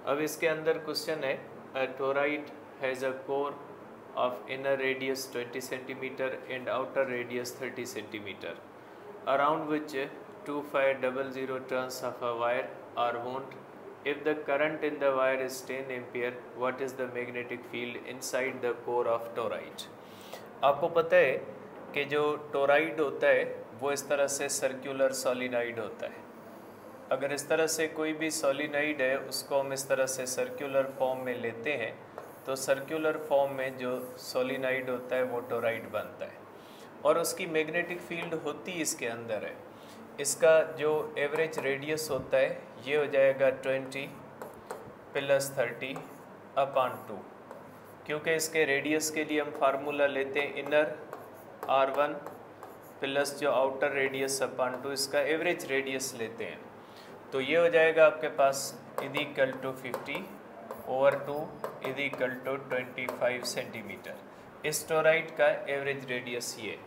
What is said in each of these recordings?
अब इसके अंदर क्वेश्चन है, a toroid has a core of inner radius 20 centimeter and outer radius 30 centimeter, around which 2500 turns of a wire are wound. If the current in the wire is 10 ampere, what is the magnetic field inside the core of toroid? आपको पता है कि जो toroid होता है वो इस तरह से सर्कुलर सॉलिनॉइड होता है। अगर इस तरह से कोई भी सॉलिनॉइड है उसको हम इस तरह से सर्कुलर फॉर्म में लेते हैं तो सर्कुलर फॉर्म में जो सोलिनॉइड होता है वो टोराइड बनता है और उसकी मैग्नेटिक फील्ड होती इसके अंदर है। इसका जो एवरेज रेडियस होता है ये हो जाएगा 20 + 30/2, क्योंकि इसके रेडियस के लिए हम फार्मूला लेते हैं इनर R1 प्लस जो आउटर रेडियस /2, इसका एवरेज रेडियस लेते हैं। तो ये हो जाएगा आपके पास = 50/2 = 25 सेंटीमीटर। इस टोराइड का एवरेज रेडियस ये।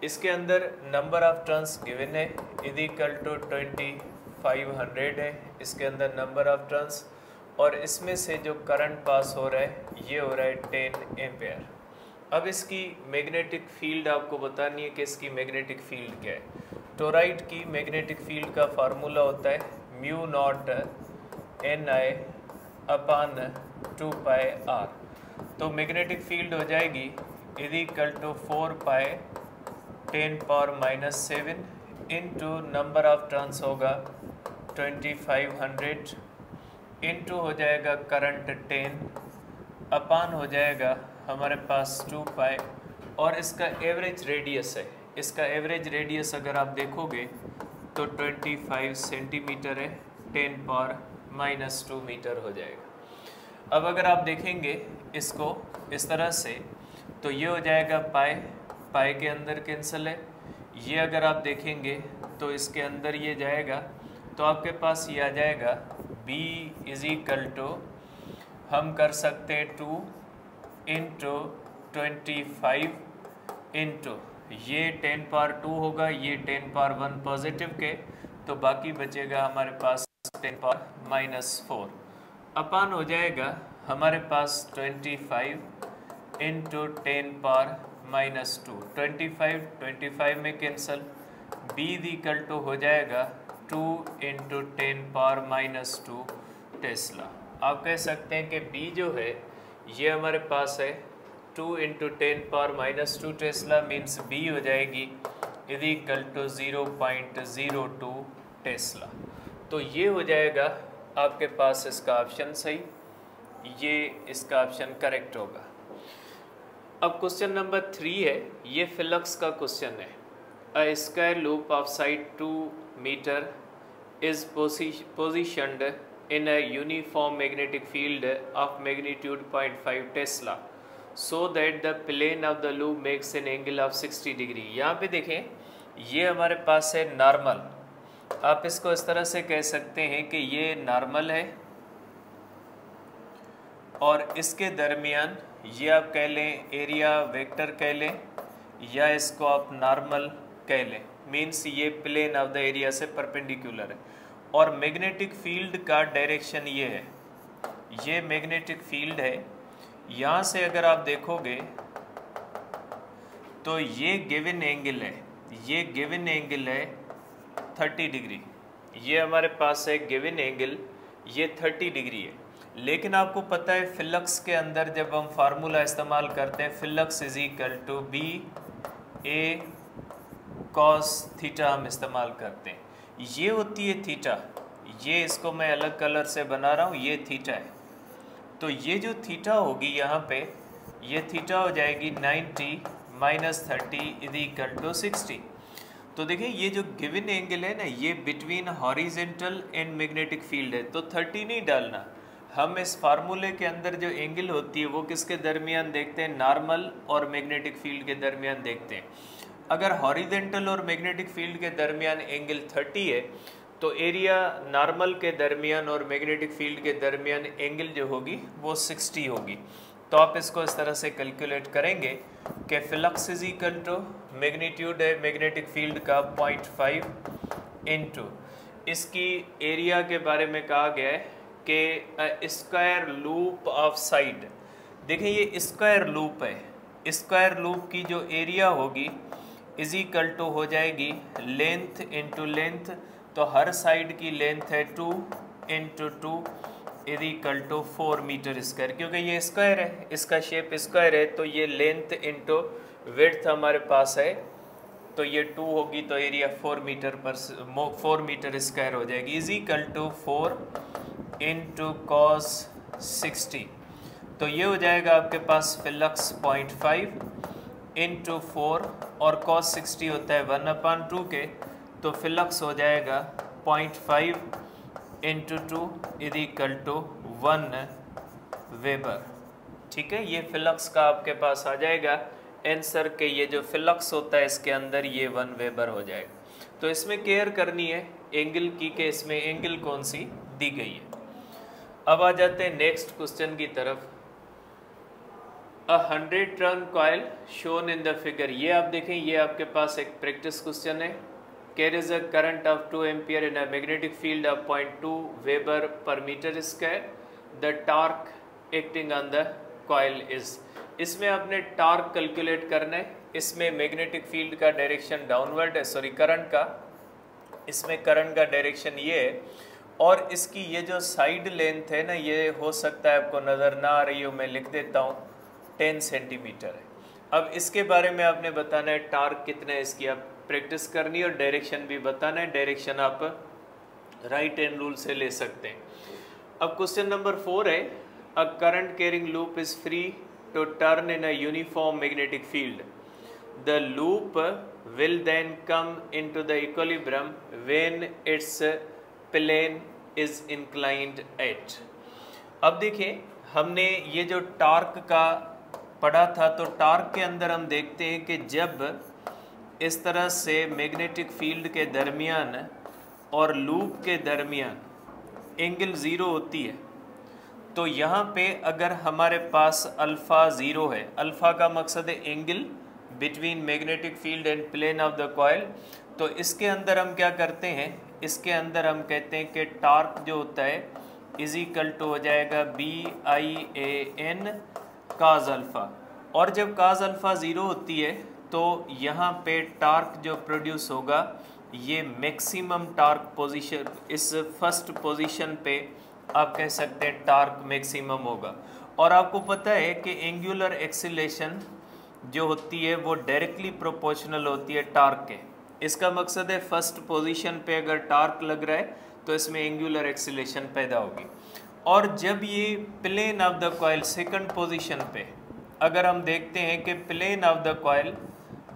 इसके अंदर नंबर ऑफ टर्न्स गिवन है =2500 है इसके अंदर नंबर ऑफ टर्न्स, और इसमें से जो करंट पास हो रहा है ये हो रहा है 10 एम्पेयर। अब इसकी मैग्नेटिक फील्ड आपको बतानी है कि इसकी मैग्नेटिक फील्ड क्या है। टोराइड की मैग्नेटिक फील्ड का फार्मूला होता है μ0 Ni/2πr। तो मैग्नेटिक फील्ड हो जाएगी =4π 10⁻⁻7 इंटू नंबर ऑफ टर्न्स होगा 2500 इंटू हो जाएगा करंट 10 अपान हो जाएगा हमारे पास 2π, और इसका एवरेज रेडियस है। इसका एवरेज रेडियस अगर आप देखोगे तो 25 सेंटीमीटर है, 10⁻⁻2 मीटर हो जाएगा। अब अगर आप देखेंगे इसको इस तरह से तो ये हो जाएगा पाई के अंदर कैंसिल है। ये अगर आप देखेंगे तो इसके अंदर ये जाएगा तो आपके पास ये आ जाएगा B = हम कर सकते हैं 2 × 25 इंटू ये 10⁻2 होगा, ये 10⁻1 पॉजिटिव के, तो बाकी बचेगा हमारे पास 10⁻⁻4 अपान हो जाएगा हमारे पास 25 इंटू 10⁻⁻2। 25 में कैंसल, B = हो जाएगा 2 × 10⁻⁻2 टेस्ला। आप कह सकते हैं कि B जो है ये हमारे पास है 2 × 10⁻⁻2 टेस्ला, मीन्स B हो जाएगी = 0.02 टेस्ला। तो ये हो जाएगा आपके पास इसका ऑप्शन सही, ये इसका ऑप्शन करेक्ट होगा। अब क्वेश्चन नंबर 3 है, ये फिलक्स का क्वेश्चन है। A square loop of side 2 metre is positioned in a uniform magnetic field of magnitude 0.5 tesla so that the plane of the loop makes an angle of 60 degree. यहाँ पे देखें ये हमारे पास है नॉर्मल। आप इसको इस तरह से कह सकते हैं कि ये नॉर्मल है और इसके दरमियान ये आप कह लें एरिया वेक्टर कह लें या इसको आप नॉर्मल कह लें, मीन्स ये प्लेन ऑफ द एरिया से परपेंडिकुलर है। और मैग्नेटिक फील्ड का डायरेक्शन ये है, ये मैग्नेटिक फील्ड है। यहाँ से अगर आप देखोगे तो ये गिवन एंगल है, ये गिवन एंगल है 30 डिग्री। ये हमारे पास है गिवन एंगल, ये 30 डिग्री है। लेकिन आपको पता है फिलक्स के अंदर जब हम फार्मूला इस्तेमाल करते हैं फिलक्स = BA cos थीटा हम इस्तेमाल करते हैं। ये होती है थीटा, ये इसको मैं अलग कलर से बना रहा हूँ, ये थीटा है। तो ये जो थीटा होगी यहाँ पे ये थीटा हो जाएगी 90 - 30 = 60। तो देखिए ये जो गिवन एंगल है ना ये between horizontal and magnetic field है, तो 30 नहीं डालना। हम इस फार्मूले के अंदर जो एंगल होती है वो किसके दरमियान देखते हैं, नॉर्मल और मैग्नेटिक फील्ड के दरमियान देखते हैं। अगर हॉरिजेंटल और मैग्नेटिक फील्ड के दरमियान एंगल 30 है तो एरिया नॉर्मल के दरमियान और मैग्नेटिक फील्ड के दरमियान एंगल जो होगी वो 60 होगी। तो आप इसको इस तरह से कैलकुलेट करेंगे कि फ्लक्स = मैग्नीट्यूड है मैग्नेटिक फील्ड का 0.5 इंटू इसकी एरिया के बारे में कहा गया है कि स्क्वायर लूप ऑफ साइड, देखिए ये स्क्वायर लूप है, स्क्वायर लूप की जो एरिया होगी इज इक्वल टू हो जाएगी लेंथ इंटू लेंथ, तो हर साइड की लेंथ है 2 into 2 is equal to 4 metre square, क्योंकि ये स्क्वायर है, इसका शेप स्क्वायर है, तो ये लेंथ इंटू विड्थ हमारे पास है, तो ये 2 होगी तो एरिया 4 मीटर स्क्वायर हो जाएगी, is equal to 4 into cos 60, तो ये हो जाएगा आपके पास फ्लक्स 0.5 इंटू 4 और कॉस 60 होता है 1/2 के, तो फ्लक्स हो जाएगा 0.5 into 2 is equal to 1 weber. ठीक है, ये फ्लक्स का आपके पास आ जाएगा आंसर के, ये जो फ्लक्स होता है इसके अंदर ये 1 वेबर हो जाएगा। तो इसमें केयर करनी है एंगल की, कि इसमें एंगल कौन सी दी गई है। अब आ जाते हैं नेक्स्ट क्वेश्चन की तरफ। A 100 turn coil shown in the figure, ये आप देखें, ये आपके पास एक प्रैक्टिस क्वेश्चन है। Carries a current of 2 ampere in a magnetic field of 0.2 weber per metre square, the torque acting on the coil is, इसमें आपने टॉर्क कैलकुलेट करना है। इसमें मैग्नेटिक फील्ड का डायरेक्शन डाउनवर्ड है, सॉरी करंट का, इसमें करंट का डायरेक्शन ये है, और इसकी ये जो साइड लेंथ है ना, ये हो सकता है आपको नज़र ना आ रही हो, मैं लिख देता हूँ 10 सेंटीमीटर है। अब इसके बारे में आपने बताना है टॉर्क कितना है, इसकी आप प्रैक्टिस करनी है और डायरेक्शन भी बताना है, डायरेक्शन आप राइट हैंड रूल से ले सकते हैं। अब क्वेश्चन नंबर 4 है, अ current carrying loop is free to turn in a uniform magnetic field. The loop will then come into the equilibrium when its plane is inclined at. अब देखिए, हमने ये जो टॉर्क का पढ़ा था, तो टॉर्क के अंदर हम देखते हैं कि जब इस तरह से मैग्नेटिक फील्ड के दरमियान और लूप के दरमियान एंगल 0 होती है, तो यहाँ पे अगर हमारे पास अल्फ़ा 0 है, अल्फ़ा का मकसद है angle between magnetic field and plane of the coil, तो इसके अंदर हम क्या करते हैं, इसके अंदर हम कहते हैं कि टॉर्क जो होता है इज इक्वल टू हो जाएगा BIAN काज अल्फ़ा, और जब काज अल्फ़ा 0 होती है तो यहाँ पे टॉर्क जो प्रोड्यूस होगा ये मैक्सिमम टॉर्क पोजीशन, इस फर्स्ट पोजीशन पे आप कह सकते हैं टॉर्क मैक्सिमम होगा। और आपको पता है कि एंगुलर एक्सीलरेशन जो होती है वो डायरेक्टली प्रोपोर्शनल होती है टॉर्क के। इसका मकसद है फर्स्ट पोजीशन पे अगर टॉर्क लग रहा है तो इसमें एंगुलर एक्सीलरेशन पैदा होगी। और जब ये plane of the coil second position पे, अगर हम देखते हैं कि प्लेन ऑफ द कॉइल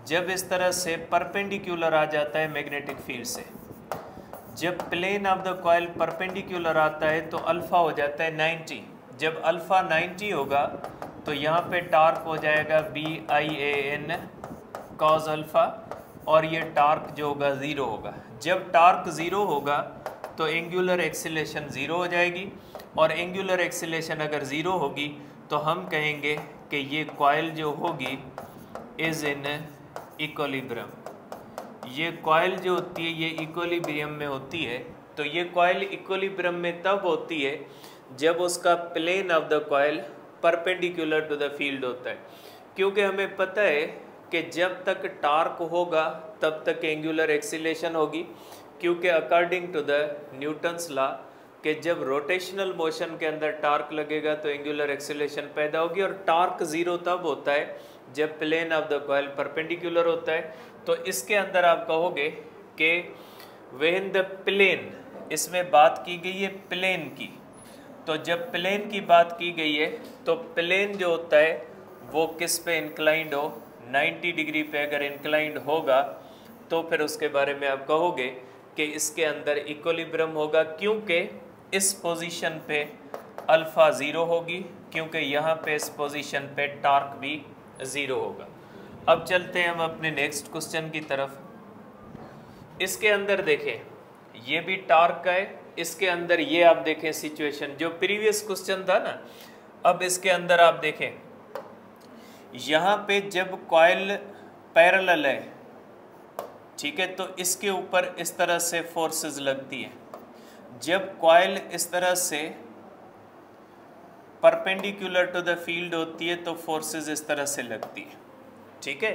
जब इस तरह से परपेंडिकुलर आ जाता है मैग्नेटिक फील्ड से, जब plane of the coil perpendicular आता है तो अल्फ़ा हो जाता है 90, जब अल्फ़ा 90 होगा तो यहाँ पे टॉर्क हो जाएगा BIAN कॉज अल्फ़ा, और ये टॉर्क जो होगा 0 होगा। जब टॉर्क 0 होगा तो एंगुलर एक्सीलरेशन 0 हो जाएगी, और एंगुलर एक्सीलरेशन अगर 0 होगी तो हम कहेंगे कि ये कॉइल जो होगी इज़ इन इक्विलिब्रियम। ये कॉइल जो होती है ये इक्विलिब्रियम में होती है। तो ये कॉइल इक्विलिब्रियम में तब होती है जब उसका plane of the coil perpendicular to the field होता है, क्योंकि हमें पता है कि जब तक टॉर्क होगा तब तक एंगुलर एक्सीलरेशन होगी, क्योंकि according to the Newton's law कि जब रोटेशनल मोशन के अंदर टॉर्क लगेगा तो एंगुलर एक्सीलरेशन पैदा होगी, और टॉर्क 0 तब होता है जब plane of the coil perpendicular होता है। तो इसके अंदर आप कहोगे कि व्हेन द प्लेन, इसमें बात की गई है प्लेन की, तो जब प्लेन की बात की गई है तो प्लेन जो होता है वो किस पे इंक्लाइंड हो, 90 डिग्री पे अगर इंक्लाइंड होगा तो फिर उसके बारे में आप कहोगे कि इसके अंदर इक्विलिब्रियम होगा, क्योंकि इस पोजीशन पे अल्फ़ा 0 होगी, क्योंकि यहाँ पे इस पोजीशन पे टॉर्क भी 0 होगा। अब चलते हैं हम अपने नेक्स्ट क्वेश्चन की तरफ। इसके अंदर देखें, ये भी टॉर्क का है, इसके अंदर ये आप देखें सिचुएशन जो प्रीवियस क्वेश्चन था ना, अब इसके अंदर आप देखें यहाँ पे जब कॉइल पैरेलल है, ठीक है, तो इसके ऊपर इस तरह से फोर्सेस लगती हैं। जब कॉइल इस तरह से परपेंडिकुलर टू द फील्ड होती है तो फोर्सेस इस तरह से लगती है, ठीक है।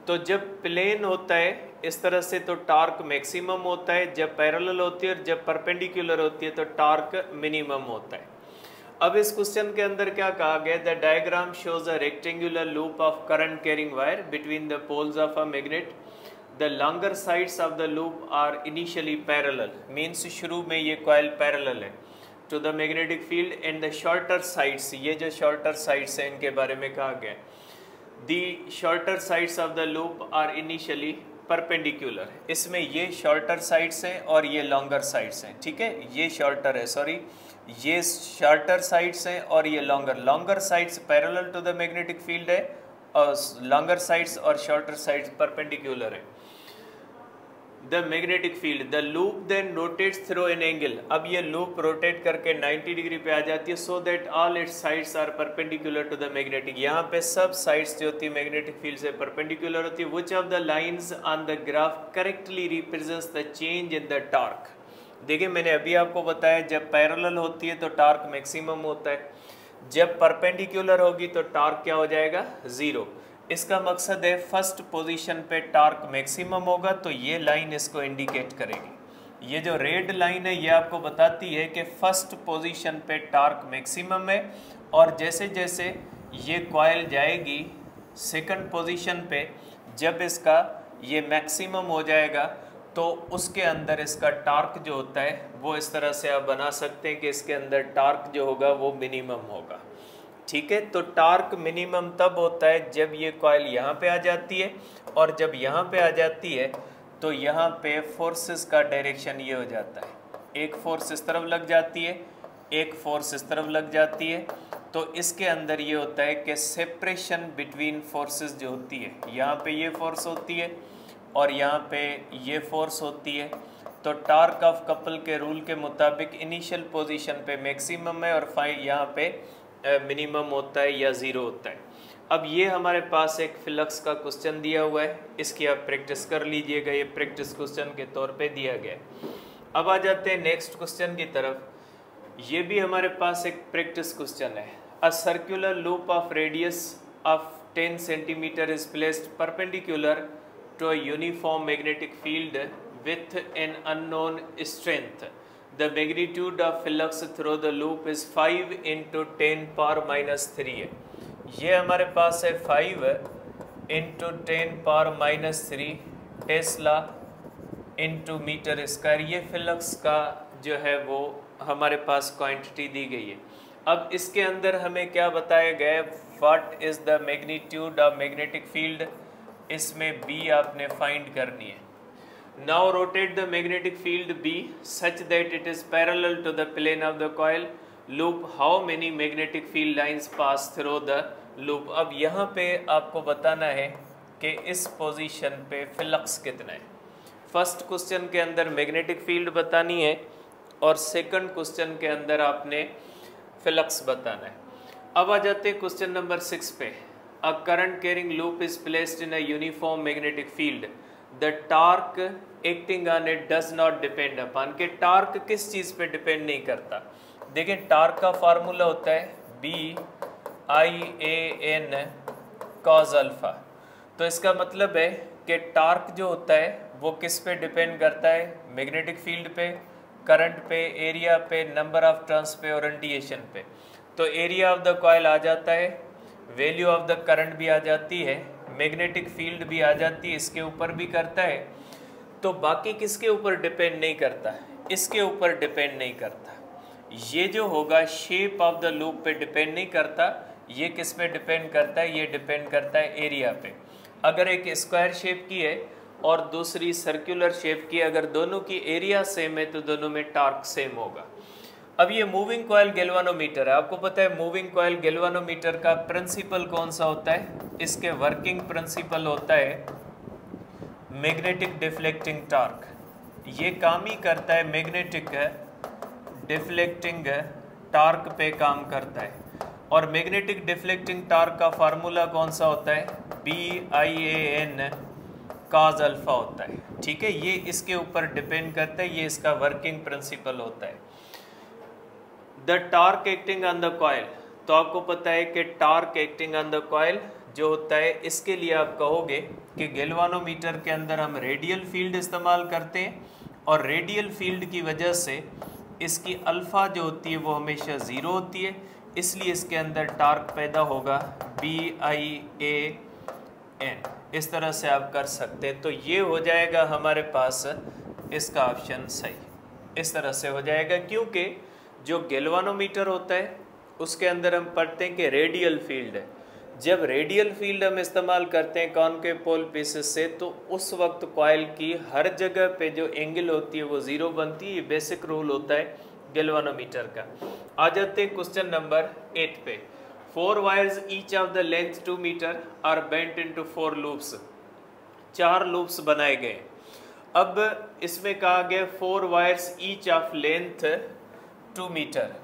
तो जब प्लेन होता है इस तरह से तो टार्क मैक्सिमम होता है, जब पैरेलल होती है और जब परपेंडिकुलर होती है तो टार्क मिनिमम होता है। अब इस क्वेश्चन के अंदर क्या कहा गया, the diagram shows a rectangular loop of current carrying wire between the poles of a magnet, the longer sides of the loop are initially parallel, means शुरू में ये कॉइल पैरेलल है to the magnetic field, and the shorter sides, ये जो shorter sides हैं इनके बारे में कहा गया, the shorter sides of the loop are initially perpendicular, इसमें ये शॉर्टर साइड्स हैं और ये लॉन्गर साइड्स हैं, ठीक है, ये शॉर्टर है, सॉरी ये शॉर्टर साइड्स हैं और ये longer sides parallel to the magnetic field है और लॉन्गर साइड्स और शॉर्टर साइड्स परपेंडिकुलर है the magnetic field. The loop then rotates through an angle, अब ये लूप रोटेट करके 90 डिग्री पे आ जाती है, so that all its sides are perpendicular to the magnetic, यहाँ पे सब साइड्स जो होती है मैग्नेटिक फील्ड से परपेंडिकुलर होती है। Which of the lines on the graph correctly represents the change in the torque. देखिए मैंने अभी आपको बताया जब पैरेलल होती है तो टार्क मैक्सिमम होता है, जब परपेंडिकुलर होगी तो टार्क क्या हो जाएगा, जीरो। इसका मकसद है फर्स्ट पोजीशन पे टार्क मैक्सिमम होगा तो ये लाइन इसको इंडिकेट करेगी। ये जो रेड लाइन है ये आपको बताती है कि फर्स्ट पोजीशन पे टार्क मैक्सिमम है, और जैसे जैसे ये कॉइल जाएगी सेकंड पोजीशन पे, जब इसका ये मैक्सिमम हो जाएगा तो उसके अंदर इसका टार्क जो होता है वो इस तरह से आप बना सकते हैं कि इसके अंदर टार्क जो होगा वो मिनिमम होगा, ठीक है। तो टार्क मिनिमम तब होता है जब ये कॉइल यहाँ पे आ जाती है, और जब यहाँ पे आ जाती है तो यहाँ पे फोर्सेस का डायरेक्शन ये हो जाता है, एक फोर्स इस तरफ लग जाती है, एक फोर्स इस तरफ लग जाती है, तो इसके अंदर ये होता है कि सेपरेशन बिटवीन फोर्सेस जो होती है, यहाँ पे ये फोर्स होती है और यहाँ पे ये फोर्स होती है, तो टार्क ऑफ कपल के रूल के मुताबिक इनिशियल पोजीशन पे मैक्सिमम है और यहाँ पे मिनिमम होता है या ज़ीरो होता है। अब ये हमारे पास एक फ्लक्स का क्वेश्चन दिया हुआ है, इसकी आप प्रैक्टिस कर लीजिएगा, ये प्रैक्टिस क्वेश्चन के तौर पे दिया गया है। अब आ जाते हैं नेक्स्ट क्वेश्चन की तरफ। ये भी हमारे पास एक प्रैक्टिस क्वेश्चन है। A circular loop of radius of 10 centimetre is placed perpendicular to a uniform magnetic field with an unknown strength. The magnitude of flux through the loop is 5 into 10 power minus 3 है। ये हमारे पास है 5 into 10 power minus 3 tesla into metre square, ये flux का जो है वो हमारे पास क्वांटिटी दी गई है। अब इसके अंदर हमें क्या बताया गया है, what is the magnitude of magnetic field, इसमें B आपने फाइंड करनी है। Now rotate the magnetic field B such that it is parallel to the plane of the coil loop, how many magnetic field lines pass through the loop. अब यहाँ पे आपको बताना है कि इस पोजीशन पे फ्लक्स कितना है। फर्स्ट क्वेश्चन के अंदर मैग्नेटिक फील्ड बतानी है और सेकंड क्वेश्चन के अंदर आपने फ्लक्स बताना है। अब आ जाते हैं क्वेश्चन नंबर 6 पे। A current carrying loop is placed in a uniform magnetic field. The torque acting on it does not depend upon, के टार्क किस चीज़ पे डिपेंड नहीं करता। देखिए टार्क का फार्मूला होता है BIAN cos अल्फा, तो इसका मतलब है कि टार्क जो होता है वो किस पे डिपेंड करता है, मैग्नेटिक फील्ड पे, करंट पे, एरिया पे, नंबर ऑफ टर्न्स पे और रेडिएशन पे। तो एरिया ऑफ द कॉइल आ जाता है, वैल्यू ऑफ द करंट भी आ जाती है, मैग्नेटिक फील्ड भी आ जाती है, इसके ऊपर भी करता है। तो बाकी किसके ऊपर डिपेंड नहीं करता, इसके ऊपर डिपेंड नहीं करता। ये जो होगा शेप ऑफ द लूप पे डिपेंड नहीं करता, ये किस पे डिपेंड करता है, ये डिपेंड करता है एरिया पे। अगर एक स्क्वायर शेप की है और दूसरी सर्कुलर शेप की, अगर दोनों की एरिया सेम है तो दोनों में टार्क सेम होगा। अब ये मूविंग कॉइल गैल्वानोमीटर है, आपको पता है मूविंग कॉइल गैल्वानोमीटर का प्रिंसिपल कौन सा होता है, इसके वर्किंग प्रिंसिपल होता है मैग्नेटिक डिफ्लेक्टिंग टार्क। ये काम ही करता है मैग्नेटिक डिफ्लेक्टिंग टार्क पे काम करता है, और मैग्नेटिक डिफ्लेक्टिंग टार्क का फार्मूला कौन सा होता है, BIAN cos अल्फा होता है, ठीक है। ये इसके ऊपर डिपेंड करता है, ये इसका वर्किंग प्रिंसिपल होता है। The torque acting on the coil, तो आपको पता है कि torque acting on the coil जो होता है, इसके लिए आप कहोगे कि गैल्वानोमीटर के अंदर हम रेडियल फील्ड इस्तेमाल करते हैं और रेडियल फील्ड की वजह से इसकी अल्फ़ा जो होती है वो हमेशा ज़ीरो होती है, इसलिए इसके अंदर टॉर्क पैदा होगा BIAN। इस तरह से आप कर सकते हैं। तो ये हो जाएगा हमारे पास इसका ऑप्शन सही, इस तरह से हो जाएगा, क्योंकि जो गैल्वानोमीटर होता है उसके अंदर हम पढ़ते हैं कि रेडियल फील्ड है। जब रेडियल फील्ड हम इस्तेमाल करते हैं कॉनकेव पोल पीसेस से, तो उस वक्त कॉइल की हर जगह पे जो एंगल होती है वो ज़ीरो बनती है। ये बेसिक रूल होता है गैल्वानोमीटर का। आ जाते हैं क्वेश्चन नंबर 8 पे। 4 wires each of the length 2 metre are bent into 4 loops. 4 loops बनाए गए। अब इसमें कहा गया 4 wires each of length 2 metre,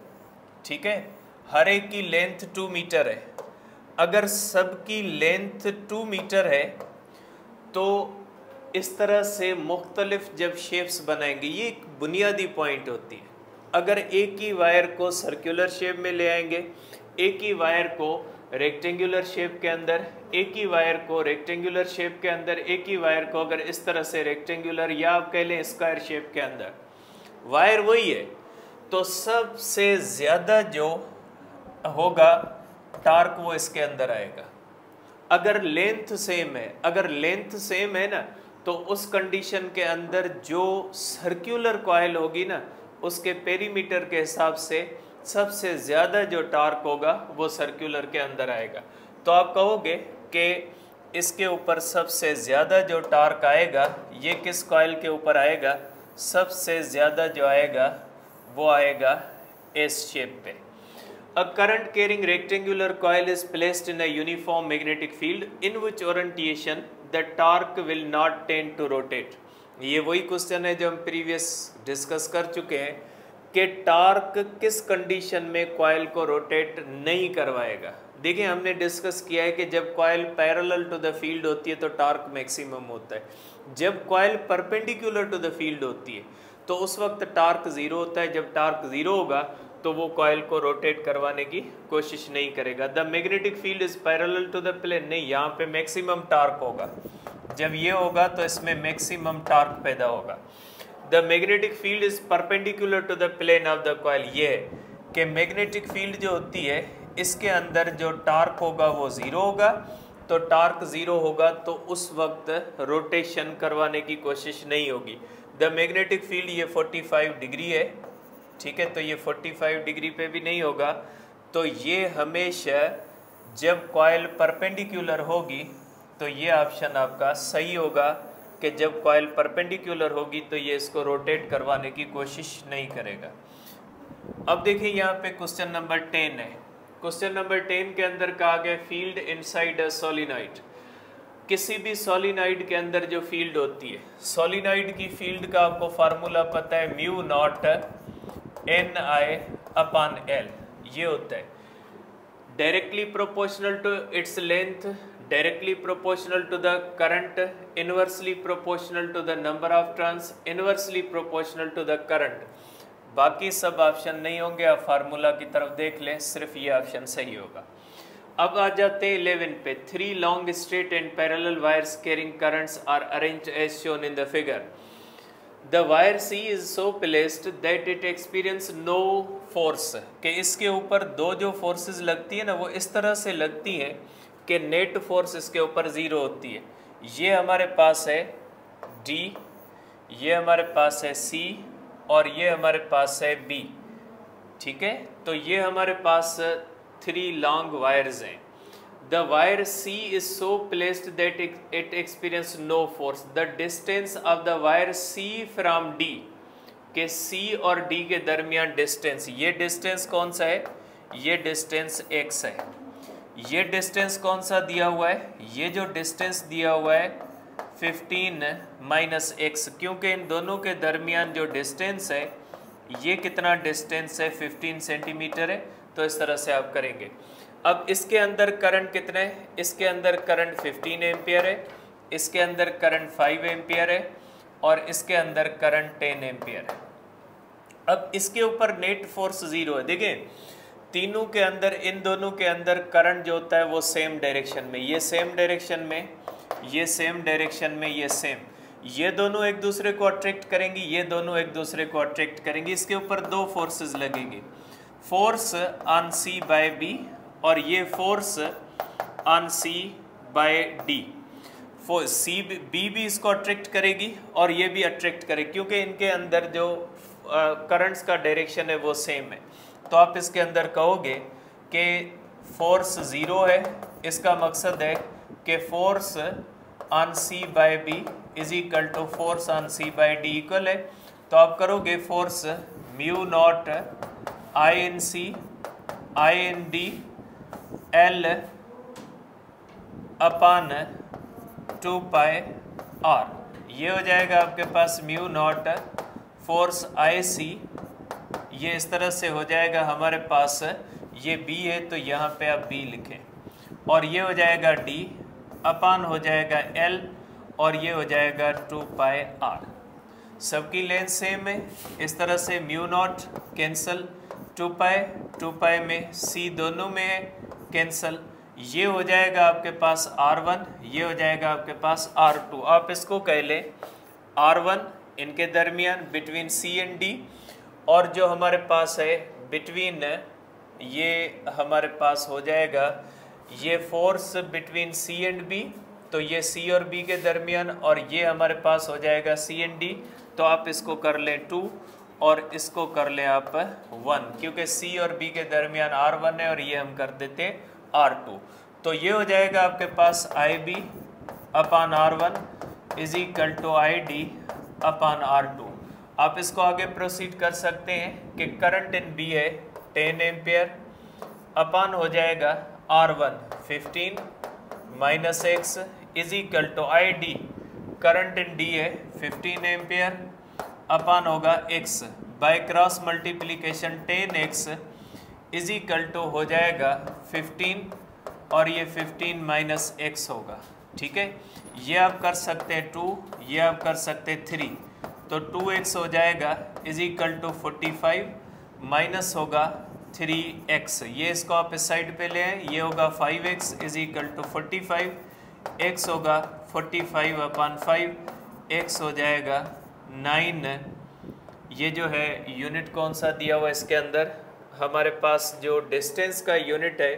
ठीक है, हर एक की लेंथ 2 मीटर है। अगर सबकी लेंथ 2 मीटर है तो इस तरह से मुख्तलिफ जब शेप्स बनाएंगे, ये एक बुनियादी पॉइंट होती है। अगर एक ही वायर को सर्कुलर शेप में ले आएंगे, एक ही वायर को रेक्टेंगुलर शेप के अंदर, एक ही वायर को रेक्टेंगुलर शेप के अंदर, एक ही वायर को अगर इस तरह से रेक्टेंगुलर या आप कह लें स्क्वायर शेप के अंदर, वायर वही है, तो सबसे ज़्यादा जो होगा टॉर्क वो इसके अंदर आएगा। अगर लेंथ सेम है, अगर लेंथ सेम है ना, तो उस कंडीशन के अंदर जो सर्कुलर कॉइल होगी ना, उसके पेरीमीटर के हिसाब से सबसे ज़्यादा जो टॉर्क होगा वो सर्कुलर के अंदर आएगा। तो आप कहोगे कि इसके ऊपर सबसे ज़्यादा जो टॉर्क आएगा ये किस कॉइल के ऊपर आएगा? सबसे ज़्यादा जो आएगा वो आएगा एस शेप पे। A current carrying rectangular coil is placed in a uniform magnetic field in which orientation the torque will not tend to rotate। ये वही क्वेश्चन है जो हम प्रीवियस डिस्कस कर चुके हैं कि टॉर्क किस कंडीशन में कॉइल को रोटेट नहीं करवाएगा। देखिए हमने डिस्कस किया है कि जब coil parallel to the field होती है तो टॉर्क मैक्सिमम होता है, जब coil perpendicular to the field होती है तो उस वक्त टॉर्क ज़ीरो होता है। जब टॉर्क ज़ीरो होगा तो वो कॉइल को रोटेट करवाने की कोशिश नहीं करेगा। The magnetic field is parallel to the plane, नहीं, यहाँ पे मैक्सिमम टॉर्क होगा। जब ये होगा तो इसमें मैक्सिमम टॉर्क पैदा होगा। The magnetic field is perpendicular to the plane of the coil, ये है कि मैग्नेटिक फील्ड जो होती है इसके अंदर जो टॉर्क होगा वो ज़ीरो होगा। तो टॉर्क ज़ीरो होगा तो उस वक्त रोटेशन करवाने की कोशिश नहीं होगी। द मैग्नेटिक फील्ड ये 45 डिग्री है, ठीक है, तो ये 45 डिग्री पे भी नहीं होगा। तो ये हमेशा जब कॉइल परपेंडिकुलर होगी तो ये ऑप्शन आपका सही होगा कि जब कॉइल परपेंडिकुलर होगी तो ये इसको रोटेट करवाने की कोशिश नहीं करेगा। अब देखिए यहाँ पे क्वेश्चन नंबर 10 है। क्वेश्चन नंबर 10 के अंदर कहा गया फील्ड इनसाइड अ सोलिनॉइड। किसी भी सोलिनॉइड के अंदर जो फील्ड होती है, सोलिनॉइड की फील्ड का आपको फार्मूला पता है, म्यू नॉट Ni/L, ये होता है directly proportional to its length, directly proportional to the current, inversely proportional to the number of turns, inversely proportional to the current. बाकी सब ऑप्शन नहीं होंगे, आप फार्मूला की तरफ देख लें, सिर्फ ये ऑप्शन सही होगा। अब आ जाते हैं 11 पे। 3 long straight and parallel wires carrying currents are arranged as shown in the figure. The wire C is so placed that it experience no force, कि इसके ऊपर दो जो फोर्सेस लगती है ना वो इस तरह से लगती हैं कि नेट फोर्स इसके ऊपर ज़ीरो होती है। ये हमारे पास है D, ये हमारे पास है C और ये हमारे पास है B, ठीक है। तो ये हमारे पास 3 लॉन्ग वायर्स हैं। The wire C is so placed that it experiences no force. The distance of the wire C from D, के C और D के दरमियान डिस्टेंस, ये डिस्टेंस कौन सा है? ये डिस्टेंस x है। ये डिस्टेंस कौन सा दिया हुआ है? ये जो डिस्टेंस दिया हुआ है 15 - x, क्योंकि इन दोनों के दरमियान जो डिस्टेंस है ये कितना डिस्टेंस है? 15 सेंटीमीटर है। तो इस तरह से आप करेंगे। अब इसके अंदर करंट कितने है? इसके अंदर करंट 15 एम्पियर है, इसके अंदर करंट 5 एम्पियर है और इसके अंदर करंट 10 एम्पियर है। अब इसके ऊपर नेट फोर्स ज़ीरो है। देखिए तीनों के अंदर, इन दोनों के अंदर करंट जो होता है वो सेम डायरेक्शन में, ये सेम डायरेक्शन में, ये सेम डायरेक्शन में, ये सेम, ये दोनों एक दूसरे को अट्रैक्ट करेंगी, ये दोनों एक दूसरे को अट्रैक्ट करेंगी। इसके ऊपर दो फोर्सेस लगेंगे, force on C by B और ये force on C by D. C B भी इसको अट्रैक्ट करेगी और ये भी अट्रैक्ट करेगी, क्योंकि इनके अंदर जो करंट्स का डायरेक्शन है वो सेम है। तो आप इसके अंदर कहोगे कि फोर्स ज़ीरो है, इसका मकसद है कि force on C by B is equal to force on C by D equal है। तो आप करोगे force mu naught I in C I in D L upon 2 pi R, ये हो जाएगा आपके पास mu naught force I C, ये इस तरह से हो जाएगा हमारे पास, ये बी है तो यहाँ पे आप बी लिखें, और ये हो जाएगा डी अपान हो जाएगा एल और ये हो जाएगा 2 पाई आर। सबकी लेंथ सेम है, इस तरह से म्यू नॉट कैंसल, 2 पाई में सी दोनों में है कैंसल, ये हो जाएगा आपके पास R1, ये हो जाएगा आपके पास R2। आप इसको कह लें R1 इनके दरमियान बिटवीन C एंड D, और जो हमारे पास है बिटवीन, ये हमारे पास हो जाएगा ये force between C and B, तो ये C और B के दरमियान, और ये हमारे पास हो जाएगा C एंड D। तो आप इसको कर लें 2 और इसको कर लें आप 1, क्योंकि C और B के दरमियान R1 है और ये हम कर देते हैं R2। तो ये हो जाएगा आपके पास IB upon R1 is equal to ID upon R2। आप इसको आगे प्रोसीड कर सकते हैं कि करंट इन बी है 10 एम्पियर अपान हो जाएगा R1 15 minus x is equal to ID, current in D है 15 एम्पियर अपान होगा x, by cross multiplication 10x is equal to हो जाएगा 15 और ये 15 माइनस एक्स होगा। ठीक है, ये आप कर सकते हैं 2, ये आप कर सकते हैं 3, तो 2x हो जाएगा इज इक्वल टू 45 माइनस होगा 3x, ये इसको आप इस साइड पे ले आए, ये होगा 5x is equal to 45, x होगा 45 अपान 5, x हो जाएगा 9। ये जो है यूनिट कौन सा दिया हुआ है इसके अंदर, हमारे पास जो डिस्टेंस का यूनिट है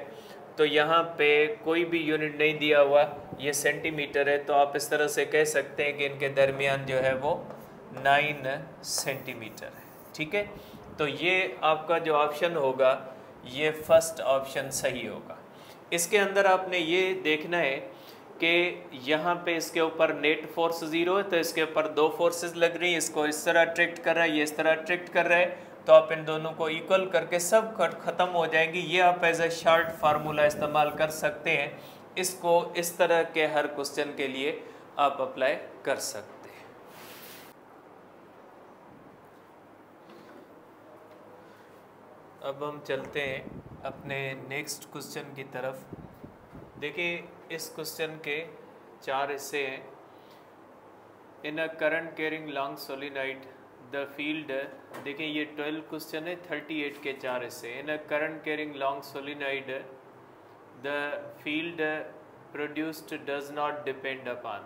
तो यहाँ पे कोई भी यूनिट नहीं दिया हुआ, ये सेंटीमीटर है, तो आप इस तरह से कह सकते हैं कि इनके दरमियान जो है वो 9 सेंटीमीटर है। ठीक है, तो ये आपका जो ऑप्शन होगा ये फर्स्ट ऑप्शन सही होगा। इसके अंदर आपने ये देखना है कि यहाँ पे इसके ऊपर नेट फोर्स 0 है, तो इसके ऊपर दो फोर्सेस लग रही हैं, इसको इस तरह अट्रैक्ट कर रहा है, ये इस तरह अट्रैक्ट कर रहा है, तो आप इन दोनों को इक्वल करके सब ख़त्म हो जाएंगी। ये आप एज ए शॉर्ट फार्मूला इस्तेमाल कर सकते हैं, इसको इस तरह के हर क्वेश्चन के लिए आप अप्लाई कर सकते हैं। अब हम चलते हैं अपने नेक्स्ट क्वेश्चन की तरफ। देखिए, इस क्वेश्चन के 4 हिस्से हैं। In a current carrying long solenoid the field, देखिए ये 12 क्वेश्चन है, 38 के 4 हिस्से। In a current carrying long solenoid the field produced does not depend upon,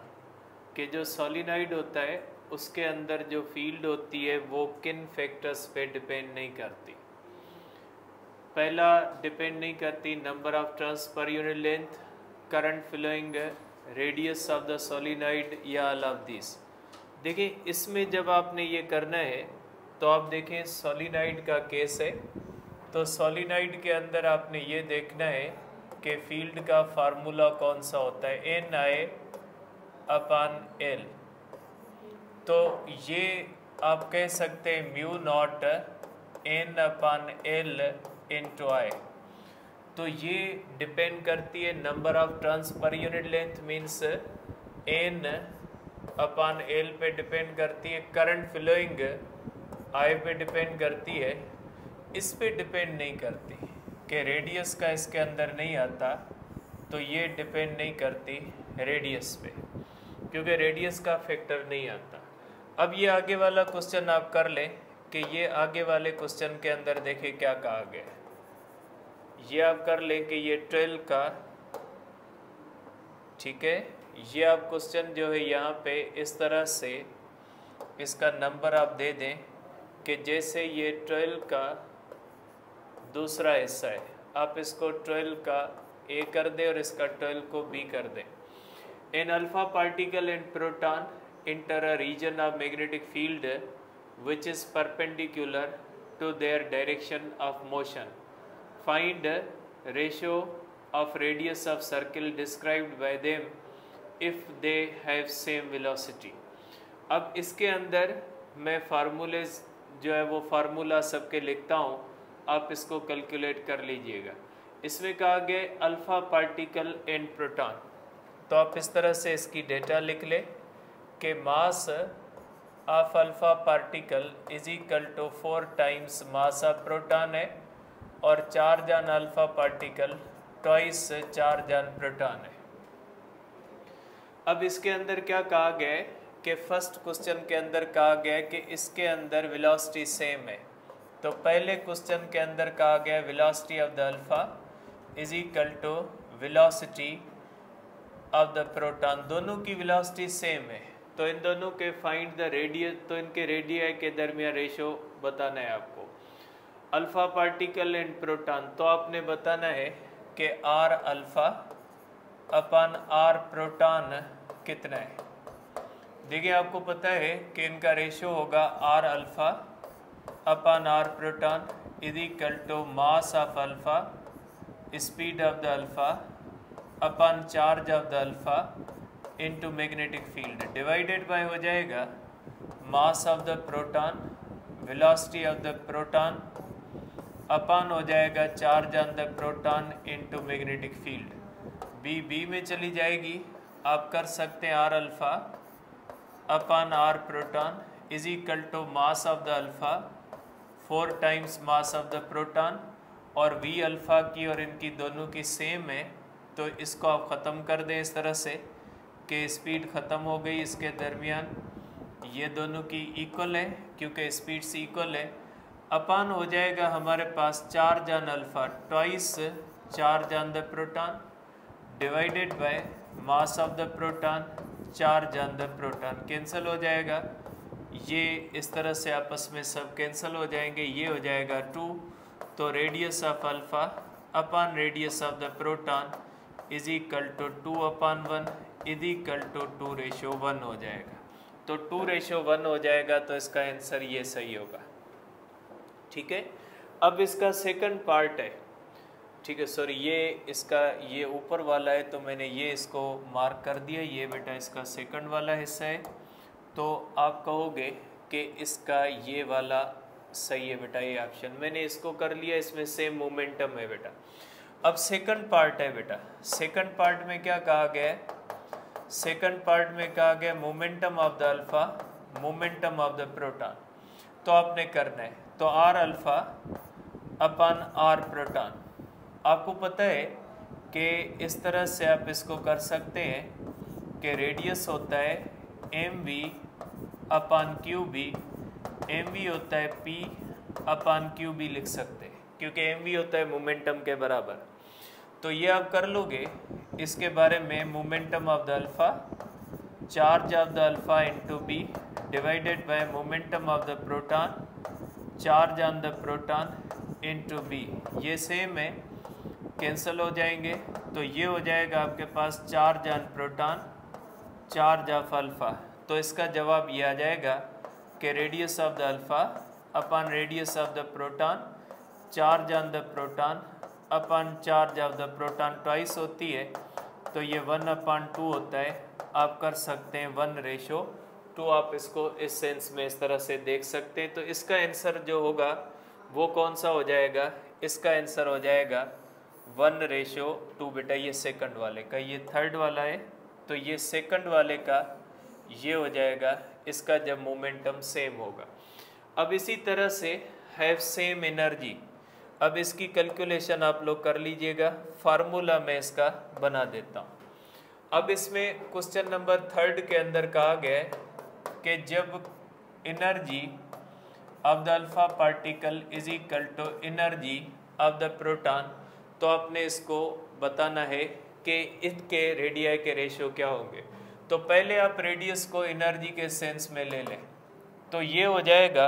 कि जो सोलिनॉइड होता है उसके अंदर जो फील्ड होती है वो किन फैक्टर्स पे डिपेंड नहीं करती। पहला डिपेंड नहीं करती number of turns per unit length, current flowing, radius of the solenoid, या ऑल ऑफ दिस। देखिए, इसमें जब आपने ये करना है तो आप देखें सोलिनॉइड का केस है, तो सोलिनॉइड के अंदर आपने ये देखना है कि फील्ड का फार्मूला कौन सा होता है, NI अपान L। तो ये आप कह सकते हैं mu naught N upon L into I। तो ये डिपेंड करती है number of turns per unit length, means N upon L पे डिपेंड करती है, करंट फ्लोइंग I पे डिपेंड करती है, इस पे डिपेंड नहीं करती कि रेडियस का इसके अंदर नहीं आता, तो ये डिपेंड नहीं करती रेडियस पे, क्योंकि रेडियस का फैक्टर नहीं आता। अब ये आगे वाला क्वेश्चन आप कर लें कि ये आगे वाले क्वेश्चन के अंदर देखिए क्या कहा गया है। ये आप कर लें कि ये 12 का, ठीक है, ये आप क्वेश्चन जो है यहाँ पे इस तरह से इसका नंबर आप दे दें कि जैसे ये 12 का दूसरा हिस्सा है, आप इसको 12 का ए कर दें और इसका 12 को बी कर दें। In alpha particle and proton enter a region of magnetic field which is perpendicular to their direction of motion. Find ratio of radius of circle described by them if they have same velocity. अब इसके अंदर मैं फार्मूलेज जो है वो formula सबके लिखता हूँ, आप इसको कैलकुलेट कर लीजिएगा। इसमें कहा गया अल्फ़ा पार्टिकल एंड प्रोटॉन, तो आप इस तरह से इसकी डेटा लिख लें कि mass of alpha particle is equal to 4 times mass of proton है और charge on alpha particle twice charge on proton है। अब इसके अंदर क्या कहा गया है कि फर्स्ट क्वेश्चन के अंदर कहा गया है कि इसके अंदर वेलोसिटी सेम है, तो पहले क्वेश्चन के अंदर कहा गया velocity of the alpha is equal to velocity of the proton, दोनों की वेलोसिटी सेम है, तो इन दोनों के फाइंड द रेडियस, तो इनके रेडियस के दरमियान रेशो बताना है आपको। अल्फ़ा पार्टिकल एंड प्रोटॉन, तो आपने बताना है कि R alpha upon R proton कितना है। देखिए आपको पता है कि इनका रेशो होगा R alpha upon R proton is equal to mass of alpha, speed of the alpha upon charge of the alpha into magnetic field, divided by हो जाएगा mass of the proton, velocity of the proton upon हो जाएगा charge on the proton into magnetic field. B में चली जाएगी, आप कर सकते हैं R alpha upon R proton is equal to mass of the alpha 4 times mass of the proton, और वी अल्फ़ा की और इनकी दोनों की सेम है, तो इसको आप ख़त्म कर दें इस तरह से कि स्पीड ख़त्म हो गई इसके दरमियान, ये दोनों की इक्वल है क्योंकि स्पीड्स इक्वल है। अपन हो जाएगा हमारे पास charge on alpha twice charge on the proton divided by mass of the proton charge on the proton, cancel हो जाएगा, ये इस तरह से आपस में सब कैंसिल हो जाएंगे, ये हो जाएगा 2, तो radius of alpha upon radius of the proton is equal to 2/1 is equal to 2:1 हो जाएगा, तो 2:1 हो जाएगा, तो इसका आंसर ये सही होगा। ठीक है, अब इसका सेकंड पार्ट है, ठीक है, सॉरी ये इसका ये ऊपर वाला है तो मैंने ये इसको मार्क कर दिया, ये बेटा इसका सेकंड वाला हिस्सा है, तो आप कहोगे कि इसका ये वाला सही है बेटा, ये ऑप्शन मैंने इसको कर लिया, इसमें सेम मोमेंटम है बेटा। अब सेकंड पार्ट है बेटा, सेकंड पार्ट में क्या कहा गया है, सेकंड पार्ट में कहा गया momentum of the alpha momentum of the proton, तो आपने करना है, तो R alpha upon R proton, आपको पता है कि इस तरह से आप इसको कर सकते हैं कि रेडियस होता है m v upon q B, m v होता है पी अपन क्यू बी लिख सकते हैं क्योंकि एम वी होता है मोमेंटम के बराबर, तो ये आप कर लोगे इसके बारे में, momentum of the alpha charge of the alpha into B divided by momentum of the proton charge on the proton into B, ये सेम है, कैंसिल हो जाएंगे, तो ये हो जाएगा आपके पास charge on proton charge of alpha, तो इसका जवाब ये आ जाएगा कि radius of the alpha upon radius of the proton charge on the proton upon charge of the proton twice होती है, तो ये 1/2 होता है, आप कर सकते हैं 1:2, आप इसको इस सेंस में इस तरह से देख सकते हैं। तो इसका आंसर जो होगा वो कौन सा हो जाएगा, इसका आंसर हो जाएगा 1:2 बेटा, ये सेकंड वाले का, ये थर्ड वाला है, तो ये सेकंड वाले का ये हो जाएगा इसका जब मोमेंटम सेम होगा। अब इसी तरह से हैव सेम एनर्जी, अब इसकी कैलकुलेशन आप लोग कर लीजिएगा, फार्मूला मैं इसका बना देता हूँ। अब इसमें क्वेश्चन नंबर 3 के अंदर कहा गया है कि जब energy of the alpha particle is equal to energy of the proton, तो आपने इसको बताना है कि इनके रेडियाई के रेशियो क्या होंगे। तो पहले आप रेडियस को एनर्जी के सेंस में ले लें, तो ये हो जाएगा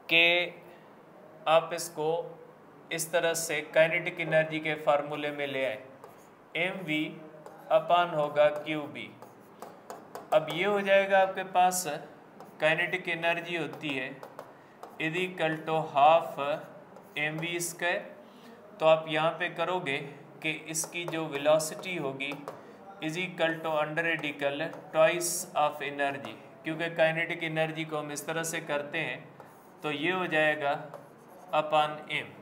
कि आप इसको इस तरह से काइनेटिक एनर्जी के फार्मूले में ले आए, mv अपान होगा qb। अब ये हो जाएगा आपके पास काइनेटिक एनर्जी होती है is equal to half mv square. तो आप यहाँ पे करोगे कि इसकी जो वेलोसिटी होगी is equal to under radical twice of energy, क्योंकि काइनेटिक एनर्जी को हम इस तरह से करते हैं, तो ये हो जाएगा अपान m।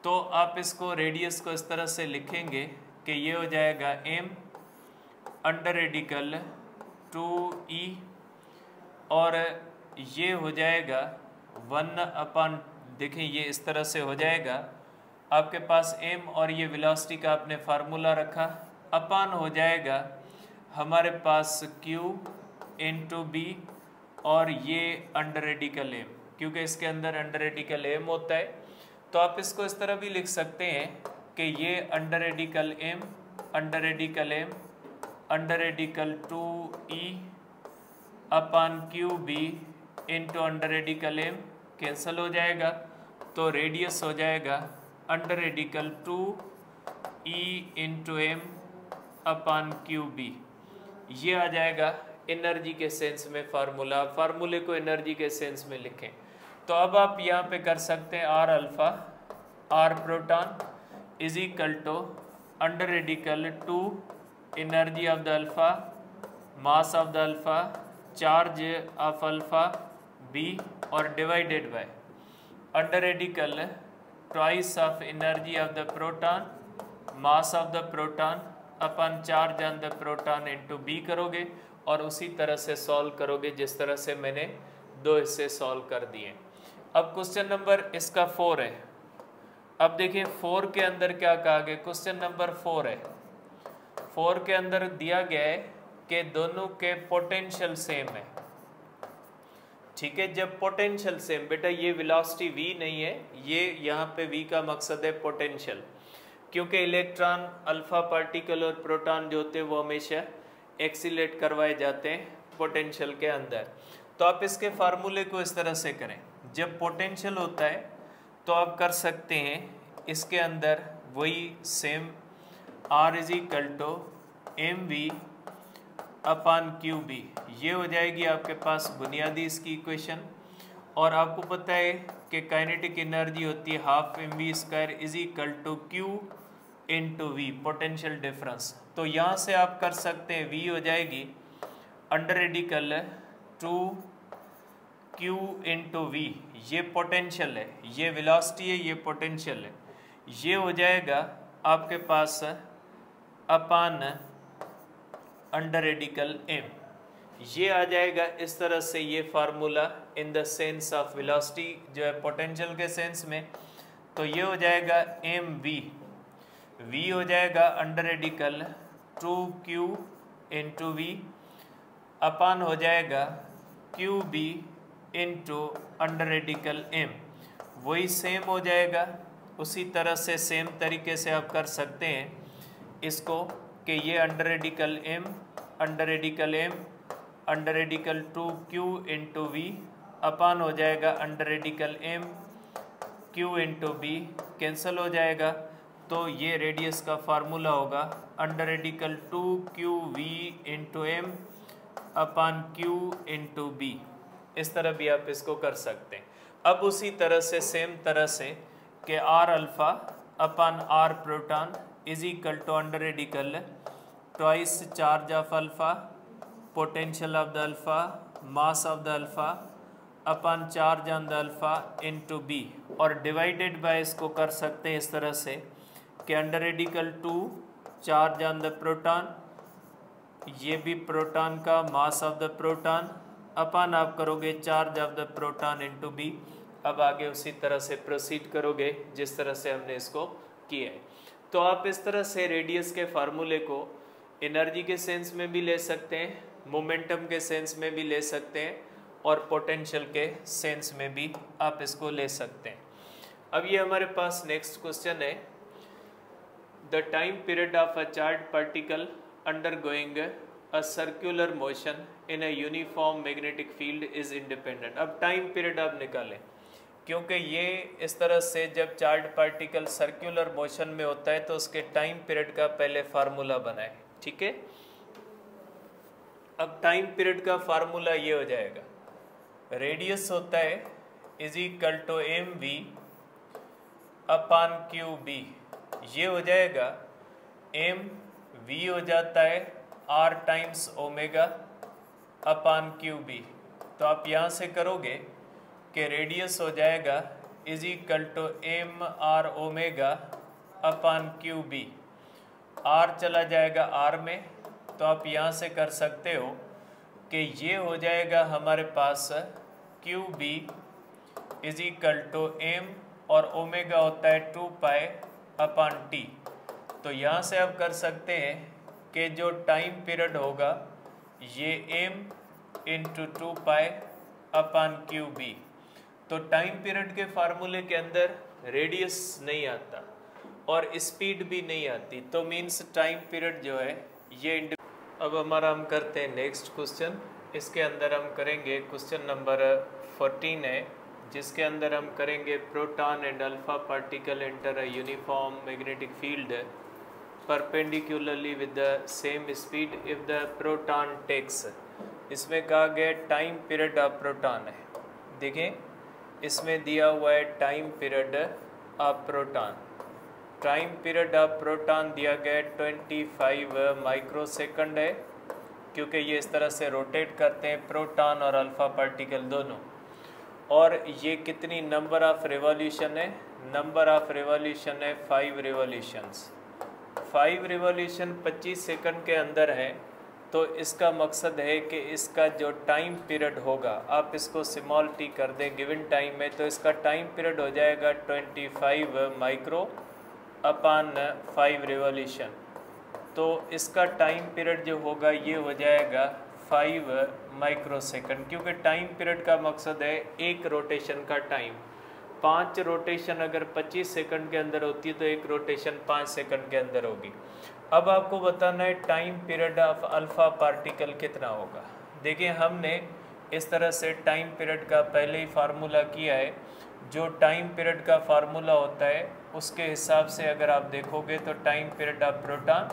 तो आप इसको रेडियस को इस तरह से लिखेंगे कि ये हो जाएगा m अंडर रेडिकल 2e, और ये हो जाएगा 1 अपान, देखें ये इस तरह से हो जाएगा आपके पास m और ये वेलोसिटी का आपने फार्मूला रखा, अपान हो जाएगा हमारे पास q इंटू बी, और ये अंडर रेडिकल m, क्योंकि इसके अंदर अंडर रेडिकल m होता है। तो आप इसको इस तरह भी लिख सकते हैं कि ये under radical m under radical m under radical 2e upon q B into under radical m cancel हो जाएगा, तो रेडियस हो जाएगा under radical 2e into m upon q B. ये आ जाएगा एनर्जी के सेंस में फार्मूला। फार्मूले को एनर्जी के सेंस में लिखें तो अब आप यहाँ पे कर सकते हैं R alpha R proton is equal to under radical 2 energy of the alpha mass of the alpha charge of alpha B, और divided by under radical twice of energy of the proton mass of the proton upon charge on the proton into B करोगे, और उसी तरह से solve करोगे जिस तरह से मैंने दो हिस्से सॉल्व कर दिए। अब क्वेश्चन नंबर इसका 4 है। अब देखिए 4 के अंदर क्या कहा गया, क्वेश्चन नंबर 4 है। 4 के अंदर दिया गया है कि दोनों के पोटेंशियल सेम है। ठीक है, जब पोटेंशियल सेम, बेटा ये वेलोसिटी v नहीं है, ये यहाँ पे v का मकसद है पोटेंशियल, क्योंकि इलेक्ट्रॉन अल्फा पार्टिकल और प्रोटॉन जो होते हैं वो हमेशा एक्सीलेट करवाए जाते हैं पोटेंशियल के अंदर। तो आप इसके फार्मूले को इस तरह से करें, जब पोटेंशियल होता है तो आप कर सकते हैं इसके अंदर वही same R is equal to m v upon q B, ये हो जाएगी आपके पास बुनियादी इसकी इक्वेशन। और आपको पता है कि काइनेटिक एनर्जी होती है half m v square is equal to q into V, potential difference. तो यहाँ से आप कर सकते हैं v हो जाएगी under radical 2q into V, ये पोटेंशियल है, ये वेलोसिटी है, ये पोटेंशियल है, ये हो जाएगा आपके पास अपान अंडर रेडिकल m, ये आ जाएगा इस तरह से ये formula in the sense of velocity जो है पोटेंशियल के सेंस में। तो ये हो जाएगा एम वी, v हो जाएगा under radical 2q into V upon हो जाएगा q B into under radical m, वही सेम हो जाएगा। उसी तरह से सेम तरीके से आप कर सकते हैं इसको कि ये under radical m under radical m under radical 2q into V upon हो जाएगा under radical m q into B, cancel हो जाएगा। तो ये रेडियस का फार्मूला होगा under radical 2qv into M upon q into B. इस तरह भी आप इसको कर सकते हैं। अब उसी तरह से सेम तरह से कि R alpha upon R proton is equal to under radical twice charge of alpha potential of the alpha mass of the alpha upon charge on the alpha into B, और डिवाइडेड बाय इसको कर सकते हैं इस तरह से कि under radical 2 charge on the proton, ये भी प्रोटॉन का mass of the proton upon आप करोगे charge of the proton into B. अब आगे उसी तरह से प्रोसीड करोगे जिस तरह से हमने इसको किया है। तो आप इस तरह से रेडियस के फार्मूले को एनर्जी के सेंस में भी ले सकते हैं, मोमेंटम के सेंस में भी ले सकते हैं, और पोटेंशियल के सेंस में भी आप इसको ले सकते हैं। अब ये हमारे पास नेक्स्ट क्वेश्चन है the time period of a charge particle undergoing a circular motion in a uniform magnetic field is independent. अब टाइम पीरियड आप निकालें, क्योंकि ये इस तरह से जब चार्ज पार्टिकल सर्कुलर मोशन में होता है तो उसके टाइम पीरियड का पहले फार्मूला बनाए, ठीक है। अब टाइम पीरियड का फार्मूला ये हो जाएगा, रेडियस होता है is equal to m v upon q B, ये हो जाएगा एम वी हो जाता है R times omega upon q B. तो आप यहाँ से करोगे कि रेडियस हो जाएगा is equal to m R omega upon q B, R चला जाएगा आर में, तो आप यहाँ से कर सकते हो कि ये हो जाएगा हमारे पास Q B is equal to M और ओमेगा होता है 2 पाई अपान टी। तो यहाँ से आप कर सकते हैं कि जो टाइम पीरियड होगा ये एम इंटू 2 पाई अपान क्यू बी। तो टाइम पीरियड के फार्मूले के अंदर रेडियस नहीं आता और स्पीड भी नहीं आती, तो मीन्स टाइम पीरियड जो है ये। अब हमारा हम करते हैं नेक्स्ट क्वेश्चन। इसके अंदर हम करेंगे क्वेश्चन नंबर 14 है, जिसके अंदर हम करेंगे proton and alpha particle enter a uniform magnetic field perpendicularly with the same speed if the proton takes. इसमें कहा गया टाइम पीरियड ऑफ प्रोटॉन है, देखें इसमें दिया हुआ है time period of proton. Time period of proton दिया गया 25 माइक्रोसेकंड है, क्योंकि ये इस तरह से रोटेट करते हैं प्रोटॉन और अल्फा पार्टिकल दोनों। और ये कितनी नंबर ऑफ रिवॉल्यूशन है, नंबर ऑफ रिवॉल्यूशन है 5 रिवॉल्यूशंस। 5 रिवॉल्यूशन 25 सेकंड के अंदर है, तो इसका मकसद है कि इसका जो टाइम पीरियड होगा, आप इसको स्मॉल टी कर दें गिवन टाइम में, तो इसका टाइम पीरियड हो जाएगा 25 माइक्रो अपान 5 रिवॉल्यूशन। तो इसका टाइम पीरियड जो होगा ये हो जाएगा 5 माइक्रोसेकंड, क्योंकि टाइम पीरियड का मकसद है एक रोटेशन का टाइम। 5 रोटेशन अगर 25 सेकंड के अंदर होती है तो एक रोटेशन 5 सेकंड के अंदर होगी। अब आपको बताना है time period of alpha particle कितना होगा। देखिए हमने इस तरह से टाइम पीरियड का पहले ही फार्मूला किया है। जो टाइम पीरियड का फार्मूला होता है उसके हिसाब से अगर आप देखोगे तो time period of proton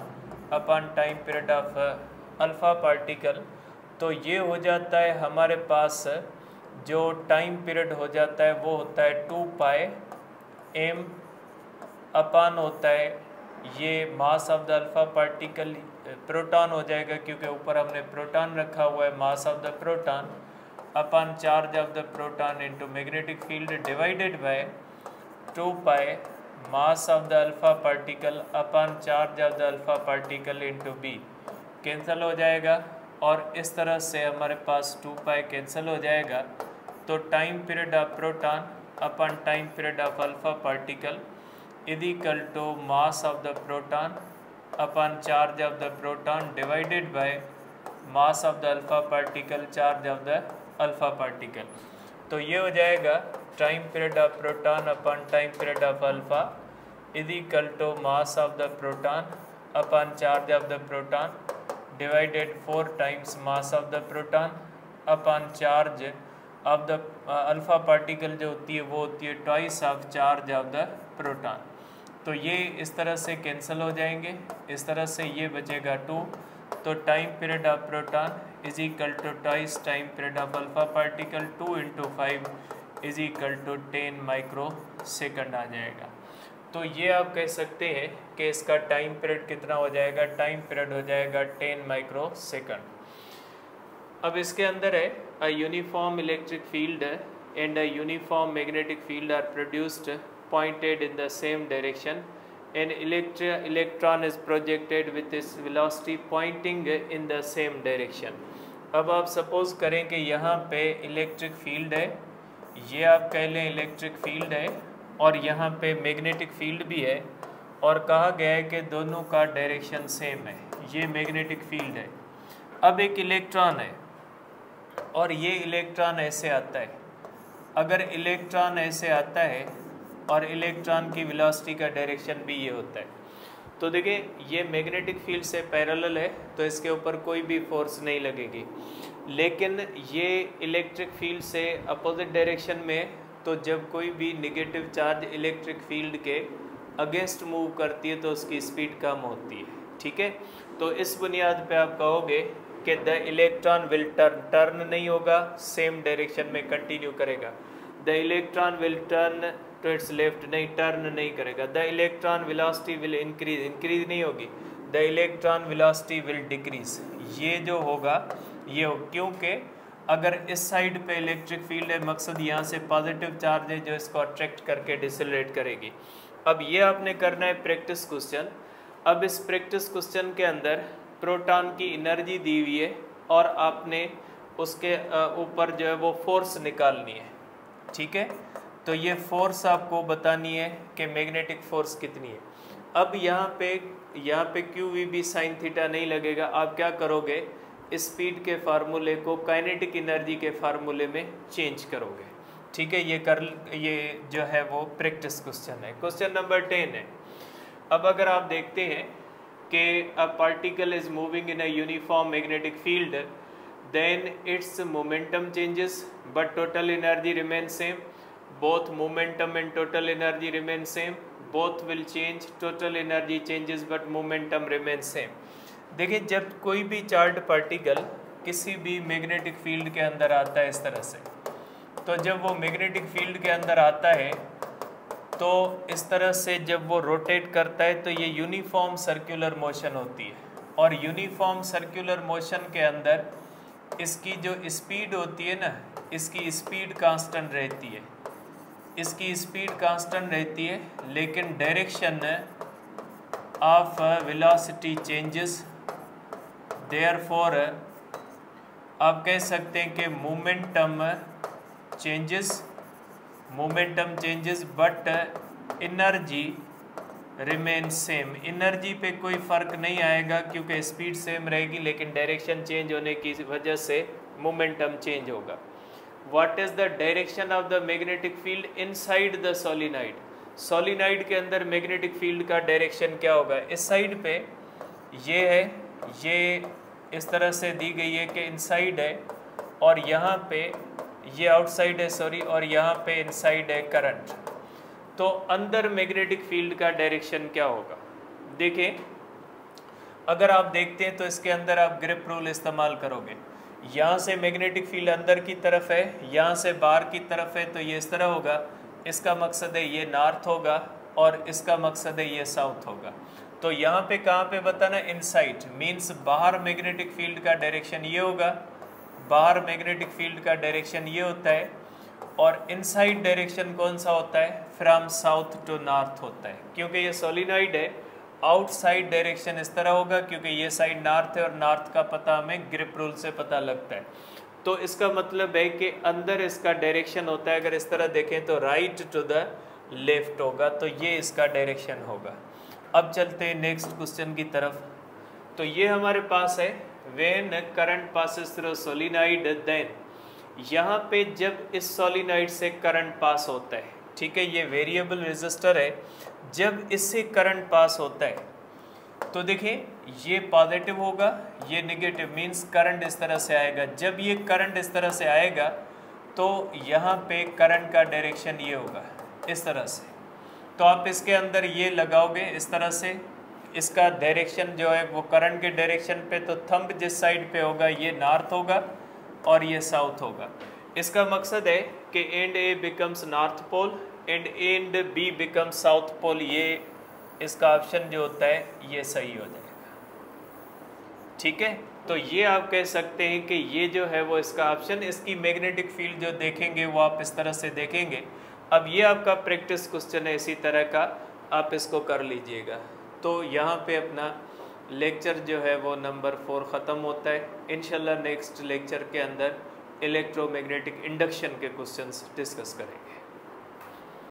upon time period of alpha particle, तो ये हो जाता है हमारे पास जो टाइम पीरियड हो जाता है वो होता है 2 पाई एम अपान होता है ये mass of the alpha particle, proton हो जाएगा क्योंकि ऊपर हमने प्रोटॉन रखा हुआ है, mass of the proton upon charge of the proton into magnetic field divided by 2 pi mass of the alpha particle upon charge of the alpha particle into B. Cancel हो जाएगा और इस तरह से हमारे पास 2 पाई कैंसिल हो जाएगा। तो time period of proton upon time period of alpha particle is equal to mass of the proton upon charge of the proton divided by mass of the alpha particle charge of the alpha particle. तो ये हो जाएगा time period of proton upon time period of alpha is equal to mass of the proton upon charge of the proton divided 4 times mass of the proton upon charge of the alpha particle जो होती है वो होती है twice of charge of the proton. तो ये इस तरह से कैंसिल हो जाएंगे, इस तरह से ये बचेगा 2। तो time period of proton is equal to twice time period of alpha particle 2 × 5 is equal to 10 micro second आ जाएगा। तो ये आप कह सकते हैं कि इसका टाइम पीरियड कितना हो जाएगा, टाइम पीरियड हो जाएगा 10 माइक्रो सेकंड। अब इसके अंदर है a uniform electric field and a uniform magnetic field are produced pointed in the same direction and electron is projected with its velocity pointing in the same direction। अब आप suppose करें कि यहाँ पे इलेक्ट्रिक फील्ड है, ये आप कह लें इलेक्ट्रिक फील्ड है, और यहाँ पे मैग्नेटिक फील्ड भी है, और कहा गया है कि दोनों का डायरेक्शन सेम है। ये मैग्नेटिक फील्ड है। अब एक इलेक्ट्रॉन है और ये इलेक्ट्रॉन ऐसे आता है। अगर इलेक्ट्रॉन ऐसे आता है और इलेक्ट्रॉन की वेलोसिटी का डायरेक्शन भी ये होता है, तो देखिए ये मैग्नेटिक फील्ड से पैरेलल है तो इसके ऊपर कोई भी फोर्स नहीं लगेगी, लेकिन ये इलेक्ट्रिक फील्ड से अपोजिट डायरेक्शन में, तो जब कोई भी नेगेटिव चार्ज इलेक्ट्रिक फील्ड के अगेंस्ट मूव करती है तो उसकी स्पीड कम होती है। ठीक है, तो इस बुनियाद पे आप कहोगे कि द इलेक्ट्रॉन विल टर्न नहीं होगा, सेम डायरेक्शन में कंटिन्यू करेगा। The electron will turn to its left, नहीं टर्न नहीं करेगा। The electron velocity will increase नहीं होगी। The electron velocity will decrease. ये जो होगा ये हो, क्योंकि अगर इस साइड पे इलेक्ट्रिक फील्ड है, मकसद यहाँ से पॉजिटिव चार्ज है जो इसको अट्रैक्ट करके डिसलेरेट करेगी। अब ये आपने करना है प्रैक्टिस क्वेश्चन। अब इस प्रैक्टिस क्वेश्चन के अंदर प्रोटॉन की एनर्जी दी हुई है और आपने उसके ऊपर जो है वो फोर्स निकालनी है। ठीक है, तो ये फोर्स आपको बतानी है कि मैग्नेटिक फोर्स कितनी है। अब यहाँ पे q v B sine theta नहीं लगेगा। आप क्या करोगे, स्पीड के फार्मूले को काइनेटिक एनर्जी के फार्मूले में चेंज करोगे। ठीक है, ये जो है वो प्रैक्टिस क्वेश्चन है। क्वेश्चन नंबर 10 है। अब अगर आप देखते हैं कि a particle is moving in a uniform magnetic field, then its momentum changes but total energy remain same. Both momentum and total energy remain same. Both will change, total energy changes but momentum remain same. देखिए, जब कोई भी charge particle किसी भी magnetic field के अंदर आता है इस तरह से, तो जब वो मैग्नेटिक फील्ड के अंदर आता है तो इस तरह से जब वो रोटेट करता है तो ये यूनिफॉर्म सर्कुलर मोशन होती है। और यूनिफॉर्म सर्कुलर मोशन के अंदर इसकी जो स्पीड होती है ना, इसकी स्पीड कांस्टेंट रहती है, इसकी स्पीड कांस्टेंट रहती है, लेकिन direction of velocity changes. Therefore आप कह सकते हैं कि momentum changes but energy remain same. Energy पे कोई फ़र्क नहीं आएगा क्योंकि स्पीड सेम रहेगी, लेकिन डायरेक्शन चेंज होने की वजह से मोमेंटम चेंज होगा। What is the direction of the magnetic field inside the solenoid? Solenoid के अंदर मैग्नेटिक फील्ड का डायरेक्शन क्या होगा? इस साइड पे ये है, ये इस तरह से दी गई है कि इनसाइड है, और यहाँ पे ये आउटसाइड है, सॉरी, और यहाँ पे इनसाइड है करंट। तो अंदर मैग्नेटिक फील्ड का डायरेक्शन क्या होगा? देखें, अगर आप देखते हैं तो इसके अंदर आप ग्रिप रूल इस्तेमाल करोगे। यहाँ से मैग्नेटिक फील्ड अंदर की तरफ है, यहाँ से बाहर की तरफ है, तो ये इस तरह होगा। इसका मकसद है ये नॉर्थ होगा और इसका मकसद है ये साउथ होगा। तो यहाँ पे कहाँ पे बताना? इनसाइड मीन्स बाहर मैग्नेटिक फील्ड का डायरेक्शन ये होगा, बाहर मैग्नेटिक फील्ड का डायरेक्शन ये होता है, और इनसाइड डायरेक्शन कौन सा होता है? फ्रॉम साउथ टू नॉर्थ होता है। क्योंकि ये सोलिनॉइड है, आउटसाइड डायरेक्शन इस तरह होगा क्योंकि ये साइड नॉर्थ है और नॉर्थ का पता हमें ग्रिप रूल से पता लगता है। तो इसका मतलब है कि अंदर इसका डायरेक्शन होता है, अगर इस तरह देखें तो राइट टू द लेफ्ट होगा, तो ये इसका डायरेक्शन होगा। अब चलते हैं नेक्स्ट क्वेश्चन की तरफ। तो ये हमारे पास है when current passes through solenoid, then यहाँ पे जब इस सोलिनॉइड से करंट पास होता है, ठीक है, ये वेरिएबल रेजिस्टर है, जब इससे करंट पास होता है तो देखिए ये पॉजिटिव होगा, ये नेगेटिव, मीन्स करंट इस तरह से आएगा। जब ये करंट इस तरह से आएगा तो यहाँ पे करंट का डायरेक्शन ये होगा इस तरह से। तो आप इसके अंदर ये लगाओगे इस तरह से, इसका डायरेक्शन जो है वो करंट के डायरेक्शन पे, तो थंब जिस साइड पे होगा ये नॉर्थ होगा और ये साउथ होगा। इसका मकसद है कि end A becomes north pole and B becomes south pole. ये इसका ऑप्शन जो होता है ये सही हो जाएगा। ठीक है, तो ये आप कह सकते हैं कि ये जो है वो इसका ऑप्शन। इसकी मैग्नेटिक फील्ड जो देखेंगे वो आप इस तरह से देखेंगे। अब ये आपका प्रैक्टिस क्वेश्चन है, इसी तरह का आप इसको कर लीजिएगा। तो यहाँ पे अपना लेक्चर जो है वो नंबर 4 ख़त्म होता है। इंशाल्लाह नेक्स्ट लेक्चर के अंदर इलेक्ट्रोमैग्नेटिक इंडक्शन के क्वेश्चंस डिस्कस करेंगे।